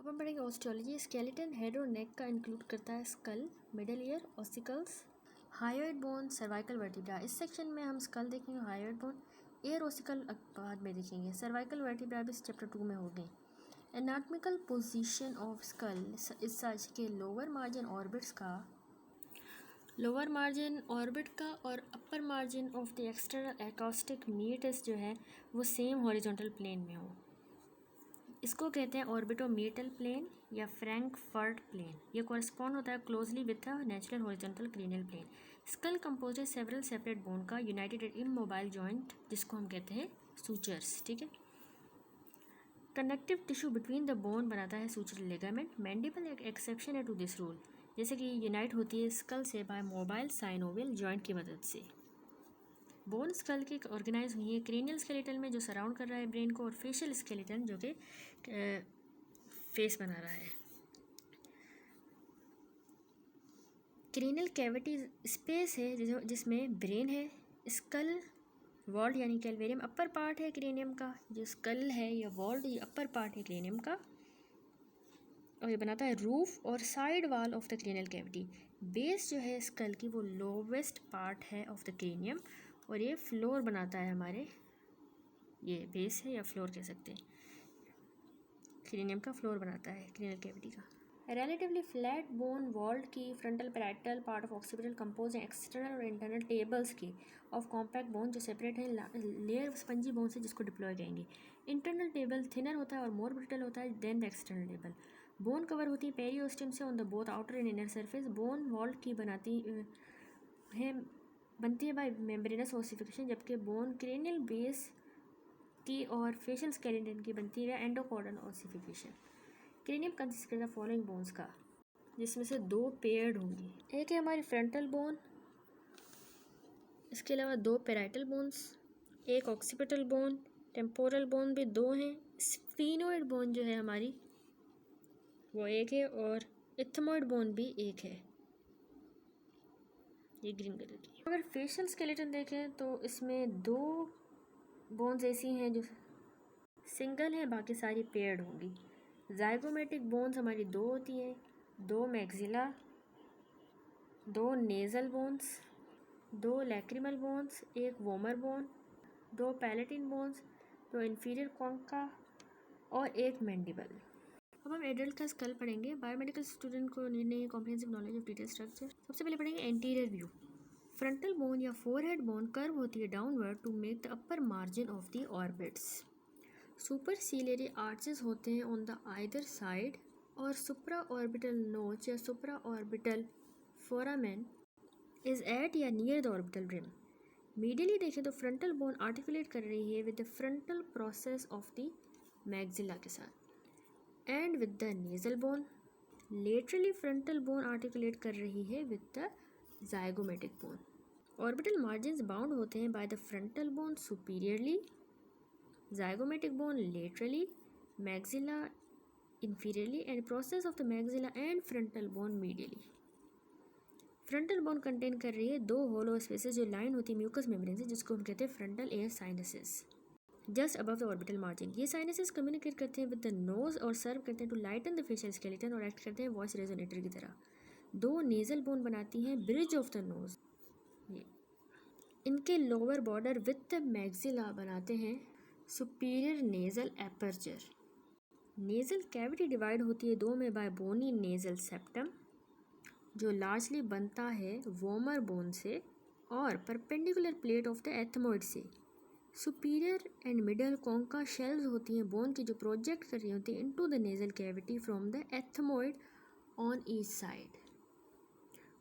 हम पढ़ेंगे osteology. Skeleton head और नेक का इंक्लूड करता है skull, middle ear, ossicles, hyoid bone, cervical vertebra. इस सेक्शन में हम स्कल देखेंगे, हायोइड बोन, एयर ऑसिकल बाद में देखेंगे, सर्वाइकल वर्टिब्रा भी चैप्टर 2 में होंगे। एनाटॉमिकल पोजीशन ऑफ स्कल इस सच के लोअर मार्जिन ऑर्बिट का और upper margin of the external acoustic meatus जो है वो सेम हॉरिजॉन्टल प्लेन में हो। इसको कहते हैं ऑर्बिटोमीटल प्लेन या फ्रैंकफर्ट प्लेन। ये कॉरस्पॉन्ड होता है closely with the natural horizontal cranial plane. Skull compose है सेवरल सेपरेट बोन का यूनाइटेड एट इमोबाइल जॉइंट, जिसको हम कहते हैं सूचर्स। ठीक है, connective tissue between the bone बनाता है सूचर लिगामेंट। मैंडिबल एक एक्सेप्शन है टू दिस रूल, जैसे कि यूनाइट होती है स्कल से बाय मोबाइल साइनोवियल जॉइंट की मदद से। बोन स्कल की ऑर्गेनाइज हुई है क्रेनियल स्केलेटन में जो सराउंड कर रहा है ब्रेन को, और फेशियल स्केलेटन जो कि फेस बना रहा है। क्रेनियल कैविटी स्पेस है जिसमें ब्रेन है। स्कल वॉल्ड यानी कैलवेरियम अपर पार्ट है क्रेनियम का। जो स्कल है या वॉल्ड ये अपर पार्ट है क्रेनियम का, और ये बनाता है रूफ और side wall of the cranial cavity. Base जो है स्कल की वो लोवेस्ट पार्ट है ऑफ द क्रेनियम, और ये फ्लोर बनाता है हमारे, ये बेस है या फ्लोर कह सकते हैं, क्रेनियम का फ्लोर बनाता है क्रेनियल कैविटी का। रिलेटिवली फ्लैट बोन वॉल्ड की frontal parietal part of occipital compose है एक्सटर्नल और इंटरनल टेबल्स की ऑफ कॉम्पैक्ट बोन जो सेपरेट है लेयर स्पंजी बोन से, जिसको डिप्लॉय कहेंगे। इंटरनल टेबल थिनर होता है और मोर ब्रिटल होता है than the external table. Bone cover होती है पेरियोस्टियम से on the both outer and inner surface. Bone vault की बनती है बाय मेम्ब्रेनस ओसिफिकेशन, जबकि बोन क्रेनियल बेस की और फेशियल स्केलेटन की बनती है एंडोकॉर्डल ओसिफिकेशन। क्रेनियम कंसिस्ट करता है फॉलोइंग बोन्स का, जिसमें से 2 पेयर्ड होंगी। एक है हमारी फ्रंटल बोन, इसके अलावा 2 पैराइटल बोन्स, एक ऑक्सीपिटल बोन, टेम्पोरल बोन भी 2 हैं। स्फीनोइड बोन जो है हमारी वो 1 है, और इथमोइड बोन भी 1 है, ये ग्रीन कलर की। अगर फेशियल स्केलेटन देखें तो इसमें 2 बोन्स ऐसी हैं जो सिंगल हैं, बाकी सारी पेयर्ड होंगी। जाइगोमेटिक बोन्स हमारी 2 होती हैं, 2 maxilla, 2 nasal bones, 2 lacrimal bones, 1 vomer bone, 2 palatine bones, 2 inferior concha और 1 मैंडिबल। अब हम एडल्ट का स्कल पढ़ेंगे। बायोमेडिकल स्टूडेंट को need comprehensive knowledge of detail structure. सबसे पहले पढ़ेंगे एंटीरियर व्यू। फ्रंटल बोन या फोरहेड बोन कर्व होती है downward to make the upper margin of the orbits. Superciliary arches होते हैं ऑन द आइदर साइड, और सुप्रा ऑर्बिटल नोच या supra orbital foramen is at या near the orbital rim. Medially देखें तो फ्रंटल बोन आर्टिकुलेट कर रही है with the frontal process of the maxilla के साथ and with the nasal bone. Laterally frontal bone articulate कर रही है with the zygomatic bone. Orbital margins bound होते हैं by the frontal bone superiorly, zygomatic bone laterally, maxilla inferiorly, and process of the maxilla and frontal bone medially. Frontal bone contain कर रही है 2 होलो spaces जो line होती है mucus membrane से, जिसको हम कहते हैं frontal air sinuses just above the orbital margin. ये साइनसेस कम्युनिकेट करते हैं विद द नोज और सर्व करते हैं to lighten the facial skeleton और एक्ट करते हैं वॉइस रेजोनेटर की तरह। 2 नेजल बोन बनाती हैं ब्रिज ऑफ द नोज। ये इनके lower border with the maxilla बनाते हैं superior nasal aperture. Nasal cavity divide होती है 2 में बाय बोनी नेजल सेप्टम, जो लार्जली बनता है वोमर बोन से और perpendicular plate of the ethmoid से। Superior and middle concha shells होती हैं बोन की, जो प्रोजेक्ट कर रही होती हैं into the nasal cavity from the ethmoid on each side,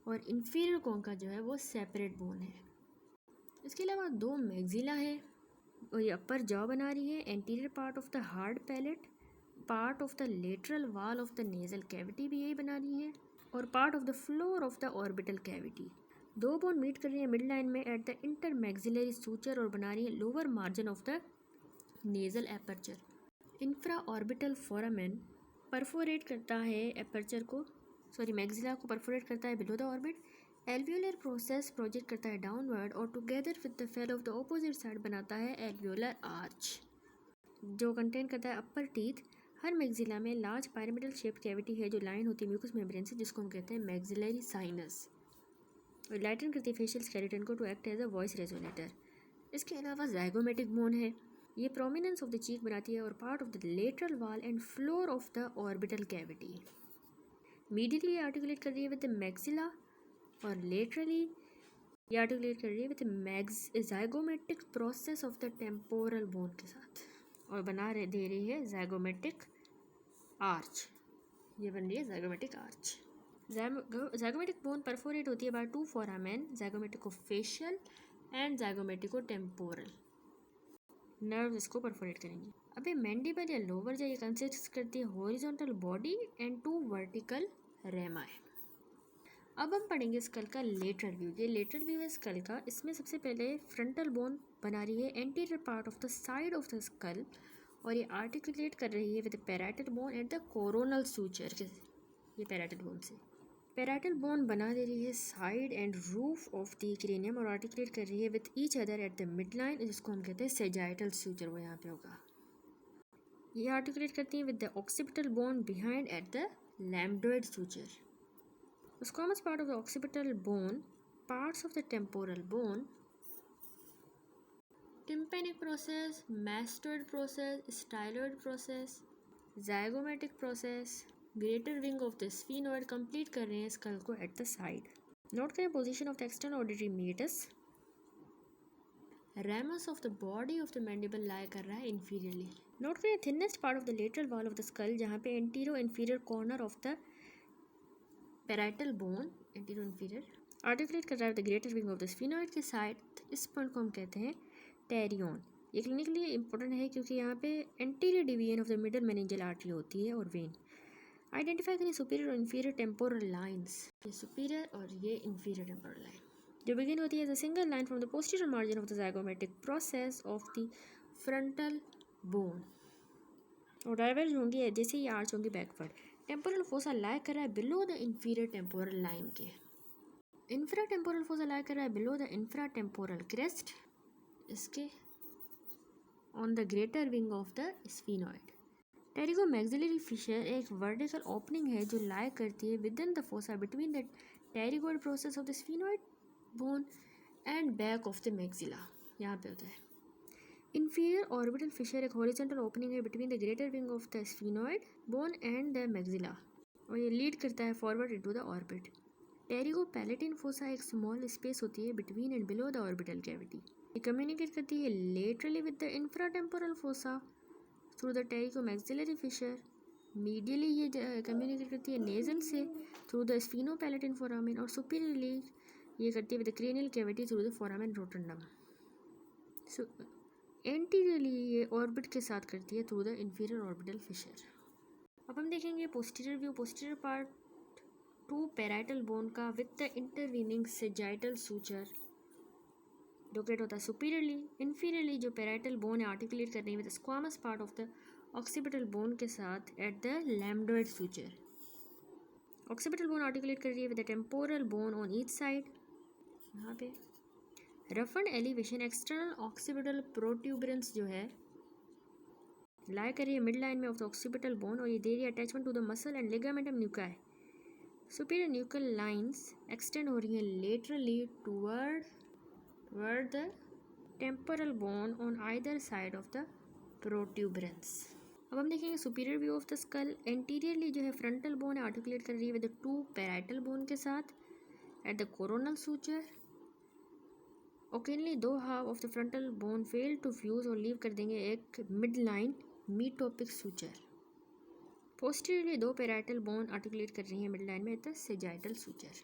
और इंफीरियर कॉन्का जो है वो सेपरेट बोन है। इसके अलावा 2 मैक्सिला है, और ये अपर जॉ बना रही है। Anterior part of the hard palate, part of the lateral wall of the nasal cavity भी यही बना रही है, और part of the floor of the orbital cavity. 2 bone meet कर रही है मिड लाइन में at the inter maxillary suture और बना रही है lower margin of the nasal aperture. Infra orbital foramen perforate करता है मैक्सिला को परफोरेट करता है below the orbit. Alveolar process project करता है डाउनवर्ड और together with the fell off the opposite side बनाता है एल्वियोलर आर्च, जो कंटेन करता है अपर टीथ, हर मैक्सिला में लार्ज pyramidal शेप्ड कैविटी है जो लाइन होती है म्यूकस मेम्ब्रेन से, जिसको हम कहते हैं मैक्सिलरी साइनस, और लाइटन करती है फेशियल स्केलेटन को to act as a voice resonator. इसके अलावा जाइगोमेटिक बोन है, ये प्रोमिनेंस ऑफ द चीक बनाती है और part of the lateral wall and floor of the orbital cavity. Medially ये आर्टिकुलेट कर रही है विद द मैक्सिला और लेटरली ये आर्टिकुलेट कर रही है with zygomatic process of the temporal bone के साथ, और दे रही है जाइगोमेटिक आर्च। ये बन रही है zygomatic arch. Zygomatic bone perforate होती है by two foramen, zygomatico facial and zygomatico temporal. Nerve इसको परफोरेट करेंगी। अब ये मैंडिबल या लोअर जा ये कंसिस्ट करती है horizontal body and two vertical rami. अब हम पढ़ेंगे स्कल का लेटरल व्यू। ये लेटरल व्यू है स्कल का। इसमें सबसे पहले फ्रंटल बोन बना रही है anterior part of the side of the skull, और ये आर्टिकुलेट कर रही है with parietal bone at the coronal suture. ये पैराइटल बोन से पैराइटल बोन बना दे रही है side and roof of the cranium, और आर्टिकुलेट कर रही है with each other at the mid line, जिसको हम कहते हैं सेजाइटल सूचर। वो यहाँ पे होगा। ये आर्टिकुलेट करती हैं with the occipital bone behind at the lambdoid suture. The squamous part of the occipital bone, parts of the temporal bone, tympanic process, mastoid process, styloid process, zygomatic process, greater wing of the sphenoid complete कर रहे हैं skull को at the side. Note करें position of the external auditory meatus. Ramus of the body of the mandible lie कर रहा है inferiorly. Note करें thinnest part of the lateral wall of the skull जहाँ पे anterior inferior corner of the parietal bone anterior inferior articulate कर रहा है the greater wing of the sphenoid के साइड। इस पॉइंट को हम कहते हैं टेरियन। ये क्लिनिकली इंपॉर्टेंट है क्योंकि यहाँ पे anterior division of the middle meningeal artery होती है और वेन। आइडेंटिफाई करें सुपीरियर और इंफीरियर टेम्पोरल लाइंस। ये सुपीरियर और ये इंफीरियर टेम्पोरल लाइन जो बिगिन होती है as a single line from the posterior margin of the zygomatic process of the frontal bone, और डाइवर्ज होंगी जैसे ये आर्च होंगी बैकवर्ड। टेम्पोरल फोसा लाई कर रहा है below the inferior temporal line के। इंफ्रा टेम्पोरल फोसा लाई कर रहा है below the infra temporal crest, इसके on the greater wing of the sphenoid. Pterygo maxillary fissure एक वर्टिकल ओपनिंग है जो लाई करती है within the fossa between the pterygoid process of the sphenoid bone and back of the maxilla. यहाँ पे होता है। इंफीरियर ऑर्बिटल फिशर एक हॉरिजॉन्टल ओपनिंग है between the greater wing of the sphenoid bone and the maxilla, और ये lead करता है forward into the orbit. Pterygo palatine fossa एक स्मॉल स्पेस होती है between and below the orbital cavity. ये कम्युनिकेट करती है laterally with the infratemporal fossa through the pterygo maxillary fissure. Medially ये कम्युनिकेट करती है नेजल से थ्रू द स्फीनोपैलेटिन फोरामेन, और सुपीरियरली ये करती है with the cranial cavity through the foramen रोटंडम। Anteriorly ये ऑर्बिट के साथ करती है through the inferior orbital fissure. अब हम देखेंगे posterior view. Posterior part to parietal bone का with the intervening sagittal suture locate होता है सुपीरियरली। इंफीरियरली जो पैराइटल बोन है आर्टिकुलेट कर रही है with squamous part of the occipital bone के साथ at the lambdoid suture. Occipital bone articulate कर रही है with the temporal bone on each side. यहाँ पे रफन्ड एलिवेशन एक्सटर्नल ऑक्सीपिटल प्रोट्यूबरेंस जो है लाई कर रही है मिड लाइन में ऑफ द ऑक्सीपिटल बोन, और ये दे रही है attachment to the muscle and ligamentum nuchae. Superior nuchal lines extend हो रही हैं laterally toward the temporal bone on either side of the protuberance. अब हम देखेंगे superior view of the skull. Anteriorly जो है फ्रंटल बोन है आर्टिकुलेट कर रही है विद टू पैराइटल बोन के साथ at the coronal suture. Occasionally दो half of the frontal bone fail to fuse और लीव कर देंगे एक mid line metopic suture. Posteriorly दो पैराइटल बोन आर्टिकुलेट कर रही हैं मिड लाइन में द सेजाइटल सूचर।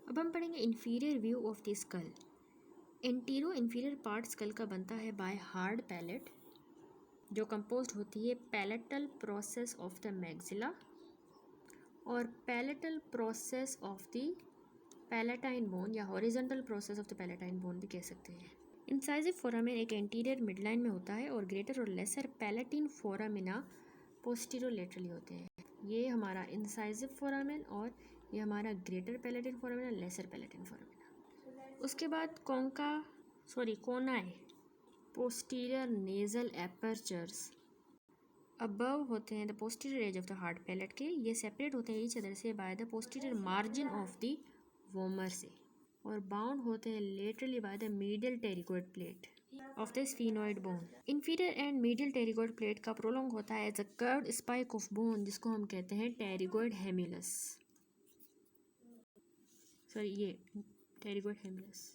अब हम पढ़ेंगे inferior view of the skull. Antero inferior part skull का बनता है बाय हार्ड पैलेट जो कंपोज्ड होती है palatal process of the maxilla और palatal process of the palatine bone या horizontal process of the palatine bone भी कह सकते हैं। इंसाइजिव फोरामेन एक एंटीरियर मिडलाइन में होता है और ग्रेटर और लेसर पैलेटिन फोरामिना पोस्टीरोलेटरली होते हैं। ये हमारा इंसाइजिव फोरामेन और ये हमारा greater palatine foramina, lesser palatine foramina. उसके बाद choanae posterior nasal apertures above होते हैं the posterior edge of the hard palate के, ये सेपरेट होते हैं ईच अदर से by the posterior margin of the vomer से, और बाउंड होते हैं laterally by the medial pterygoid plate of the sphenoid bone. Inferior end medial pterygoid plate का प्रोलोंग होता है as a curved spike of bone, जिसको हम कहते हैं टेरिगोइड हेमिलस, सॉरी ये टेरिगोइड हेमिलस।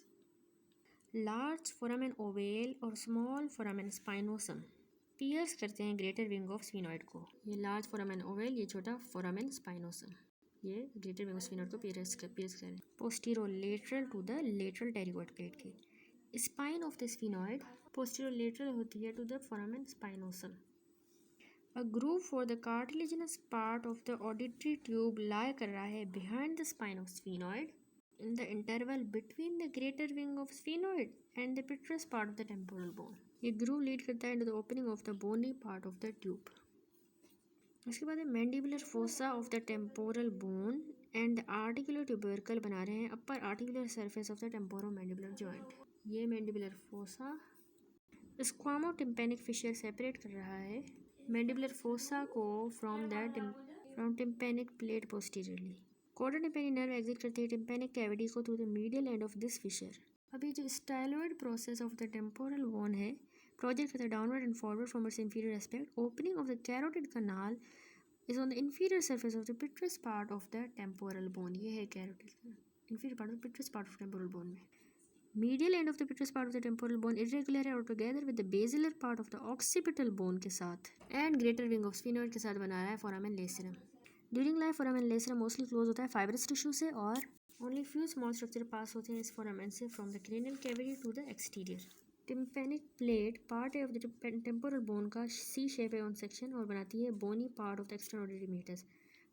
लार्ज फोरामेन ओवेल और स्मॉल फोरामेन स्पाइनोसम पियर्स करते हैं ग्रेटर विंग ऑफ स्फीनोइड को। ये लार्ज फोरामेन ओवेल, ये छोटा फोरामेन स्पाइनोसम, ये ग्रेटर विंग ऑफ स्फीनोइड को पियर्स करें। Posterolateral to the lateral pterygoid plate के। Spine of the sphenoid posterolateral होती है to the foramen spinosum. A groove for the cartilaginous part of the auditory tube lie कर रहा है behind the spine of sphenoid in the interval between the greater wing of sphenoid and the petrous part of the temporal bone. ये groove lead करता है into the opening of the bony part of the tube. उसके बाद mandibular fossa of the temporal bone and the articular tubercle बना रहे हैं upper articular surface of the temporomandibular joint. ये mandibular fossa squamotympanic fissure separate कर रहा है mandibular fossa को from tympanic plate posteriorly. क्वाड्र टिम्पैनिक नर्व एग्जिट करती है टिम्पैनिक कैविटी को through the medial end of this fissure. अभी जो styloid process of the temporal bone है प्रोजेक्ट करता है downward and forward from its inferior aspect. Opening of the carotid canal is on the inferior surface of the petrous part of the temporal bone. ये है carotid inferior part of petrous part of temporal bone में। Medial end of the petrous part of the temporal bone irregular है और together with the basilar part of the occipital bone के साथ and greater wing of sphenoid के साथ बना रहा है foramen lacerum. During life foramen lacerum mostly close होता है फाइब्रस टिश्यू से और only few small structure pass होते हैं इस फोरामेन से from the cranial cavity to the exterior. Tympanic plate part है ऑफ द टेम्पोरल बोन का सी शेप है ऑन सेक्शन और बनाती है bony part of the extraordinary metres.